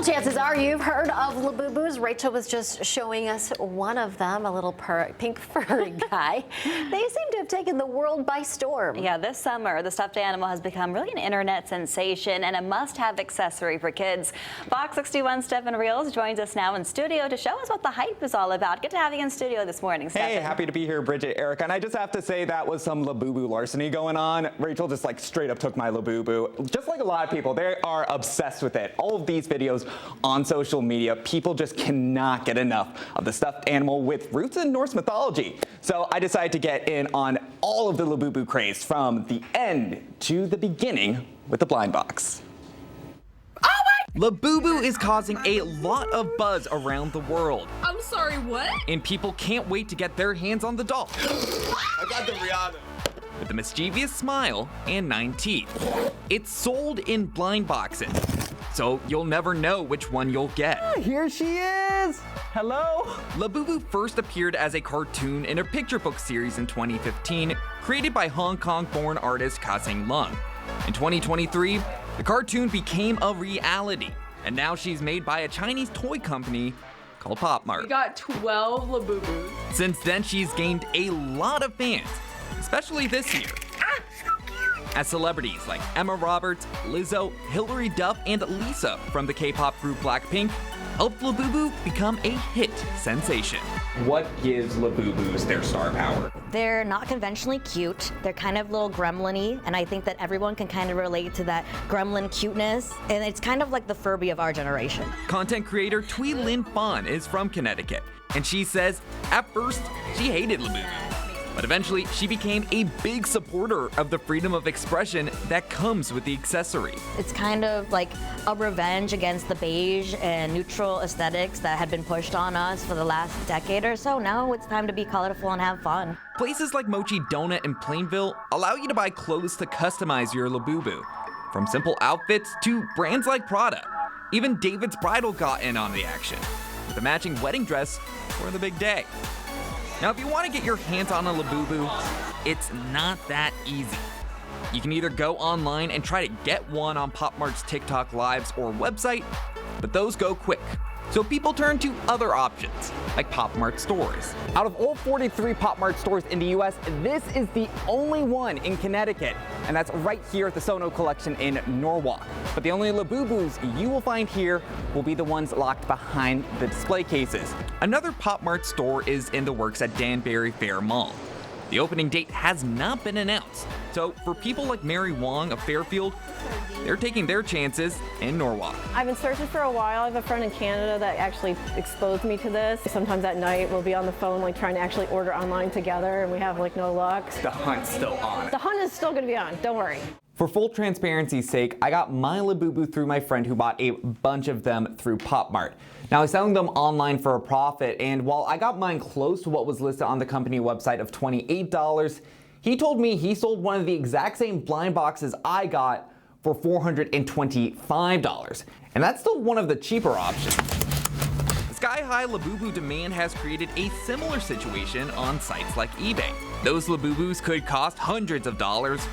chances are you've heard of Labubus. Rachel was just showing us one of them, a little pink furry guy. They seem to have taken the world by storm. Yeah, this summer, the stuffed animal has become really an internet sensation and a must-have accessory for kids. Fox 61 Stefan Reels joins us now in studio to show us what the hype is all about. Good to have you in studio this morning, Stefan. Hey, happy to be here, Bridget, Erica. And I just have to say that was some Labubu larceny going on. Rachel just like straight up took my Labubu. Just like a lot of people, they are obsessed with it. All of these videos on social media, people just cannot get enough of the stuffed animal with roots in Norse mythology. So I decided to get in on all of the Labubu craze from the end to the beginning with the blind box. Labubu is causing a lot of buzz around the world. I'm sorry, what? And people can't wait to get their hands on the doll. I got the Rihanna. With a mischievous smile and 9 teeth. It's sold in blind boxes, so you'll never know which one you'll get. Here she is! Hello? Labubu first appeared as a cartoon in a picture book series in 2015, created by Hong Kong-born artist Ka-Seng Lung. In 2023, the cartoon became a reality, and now she's made by a Chinese toy company called Pop Mart. We got 12 Labubus. Since then, she's gained a lot of fans, especially this year. As celebrities like Emma Roberts, Lizzo, Hilary Duff, and Lisa from the K-pop group Blackpink helped Labubu become a hit sensation. What gives Labubus their star power? They're not conventionally cute. They're kind of little gremlin-y, and I think that everyone can kind of relate to that gremlin cuteness, and it's kind of like the Furby of our generation. Content creator Thuy Linh Phan is from Connecticut, and she says at first she hated Labubu. But eventually, she became a big supporter of the freedom of expression that comes with the accessory. It's kind of like a revenge against the beige and neutral aesthetics that had been pushed on us for the last decade or so. Now it's time to be colorful and have fun. Places like Mochi Donut in Plainville allow you to buy clothes to customize your Labubu. From simple outfits to brands like Prada. Even David's Bridal got in on the action with a matching wedding dress for the big day. Now, if you want to get your hands on a Labubu, it's not that easy. You can either go online and try to get one on Pop Mart's TikTok lives or website, but those go quick. So people turn to other options, like Pop Mart stores. Out of all 43 Pop Mart stores in the US, this is the only one in Connecticut, and that's right here at the Sono Collection in Norwalk. But the only Labubus you will find here will be the ones locked behind the display cases. Another Pop Mart store is in the works at Danbury Fair Mall. The opening date has not been announced, so for people like Mary Wong of Fairfield, they're taking their chances in Norwalk. I've been searching for a while. I have a friend in Canada that actually exposed me to this. Sometimes at night we'll be on the phone like trying to actually order online together and we have like no luck. The hunt's still on. The hunt is still going to be on, don't worry. For full transparency's sake, I got my Labubu through my friend who bought a bunch of them through Pop Mart. Now he's selling them online for a profit, and while I got mine close to what was listed on the company website of $28, he told me he sold one of the exact same blind boxes I got for $425, and that's still one of the cheaper options. Sky-high Labubu demand has created a similar situation on sites like eBay. Those Labubus could cost hundreds of dollars,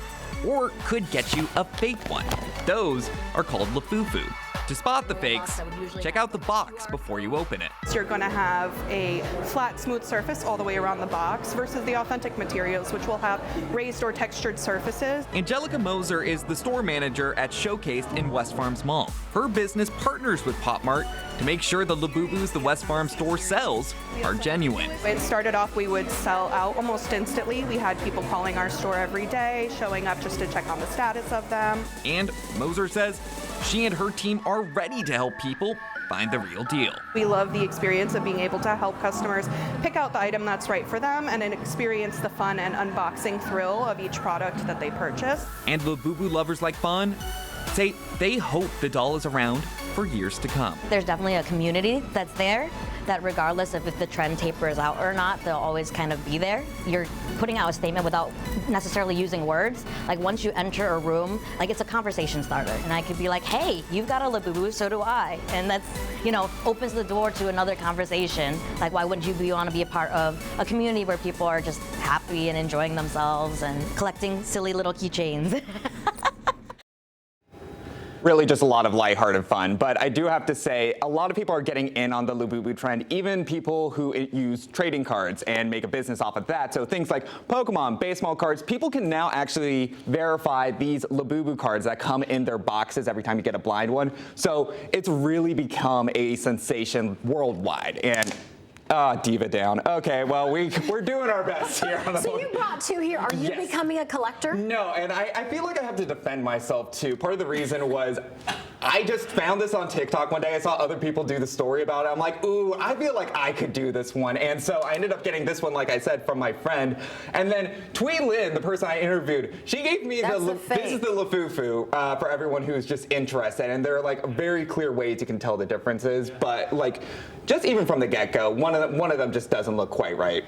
or could get you a fake one. Those are called Lafufu. To spot the fakes, check out the box before you open it. So you're going to have a flat, smooth surface all the way around the box versus the authentic materials, which will have raised or textured surfaces. Angelica Moser is the store manager at Showcased in West Farms Mall. Her business partners with Pop Mart to make sure the Labubus the West Farms store sells are genuine. It started off, we would sell out almost instantly. We had people calling our store every day, showing up just to check on the status of them. And Moser says she and her team are ready to help people find the real deal. We love the experience of being able to help customers pick out the item that's right for them and then experience the fun and unboxing thrill of each product that they purchase. And Labubu lovers like Fawn say they hope the doll is around for years to come. There's definitely a community that's there that regardless of if the trend tapers out or not, they'll always kind of be there. You're putting out a statement without necessarily using words. Like once you enter a room, like it's a conversation starter. And I could be like, hey, you've got a Labubu, so do I. And that's, you know, opens the door to another conversation. Like why wouldn't you want to be a part of a community where people are just happy and enjoying themselves and collecting silly little keychains? really just a lot of lighthearted fun. But I do have to say, a lot of people are getting in on the Labubu trend, even people who use trading cards and make a business off of that. So things like Pokemon, baseball cards, people can now actually verify these Labubu cards that come in their boxes every time you get a blind one. So it's really become a sensation worldwide. And diva down. Okay, well, we're doing our best here. On the So you brought two here. Are you becoming a collector? No, and I feel like I have to defend myself too. Part of the reason was I just found this on TikTok one day. I saw other people do the story about it. I'm like, ooh, I feel like I could do this one. And so I ended up getting this one, like I said, from my friend. And then Twee Lin, the person I interviewed, she gave me this is the Lafufu for everyone who's just interested. And there are like very clear ways you can tell the differences. But like, just even from the get-go, one of them just doesn't look quite right.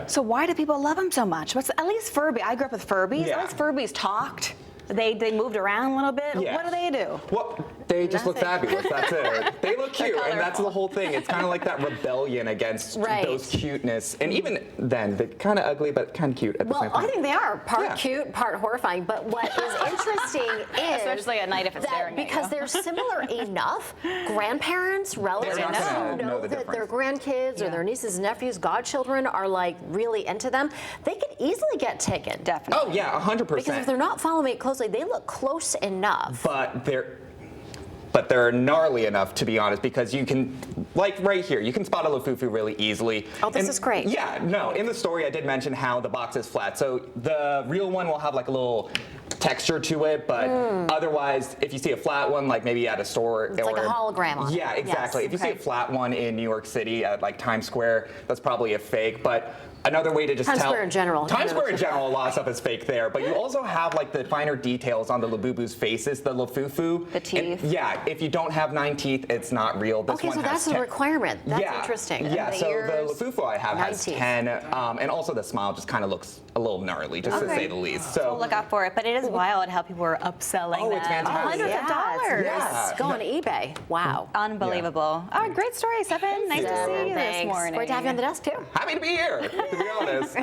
So why do people love them so much? At least Furby. I grew up with Furbies. Yeah. At least Furbies talked. They moved around a little bit. Yeah. What do they do? Well, they just look fabulous. That's it. They look cute, and that's the whole thing. It's kind of like that rebellion against those cuteness. And even then, they're kind of ugly, but kind of cute at the same time. Well, I think they are part cute, part horrifying. But what is interesting is especially at night if it's staring at you. because they're similar enough, grandparents, relatives They're not gonna who know the that their difference. grandkids or their nieces and nephews, godchildren are like really into them. They could easily get taken. Definitely. Oh yeah, 100%. Because if they're not following it closely, they look close enough. But they're gnarly enough, to be honest, because you can, like right here, you can spot a Lafufu really easily. Oh, this is great. Yeah, no, in the story I did mention how the box is flat. So the real one will have like a little texture to it, but otherwise, if you see a flat one, like maybe at a store. It's like a hologram on it. Yeah, exactly. Yes, if you see a flat one in New York City at like Times Square, that's probably a fake, but another way to just Times tell. Square in general. Times Square in general, a lot of stuff is fake there, but you also have like the finer details on the Labubu's faces, the Lafufu. The teeth. And, yeah, if you don't have 9 teeth, it's not real. This Okay, one so has that's a 10. requirement. That's Yeah, interesting. Yeah, The so ears, the Lafufu I have 9 has teeth. 10, and also the smile just kind of looks a little gnarly, just to say the least. So We'll look out for it, but it is wild how people are upselling Oh, them. it's fantastic. Hundreds of dollars. Yeah. Go on eBay. Wow. Unbelievable. All right, great story, Stefan. Nice to see you this Thanks. morning. Great to have you on the desk too. happy to be here, to be honest.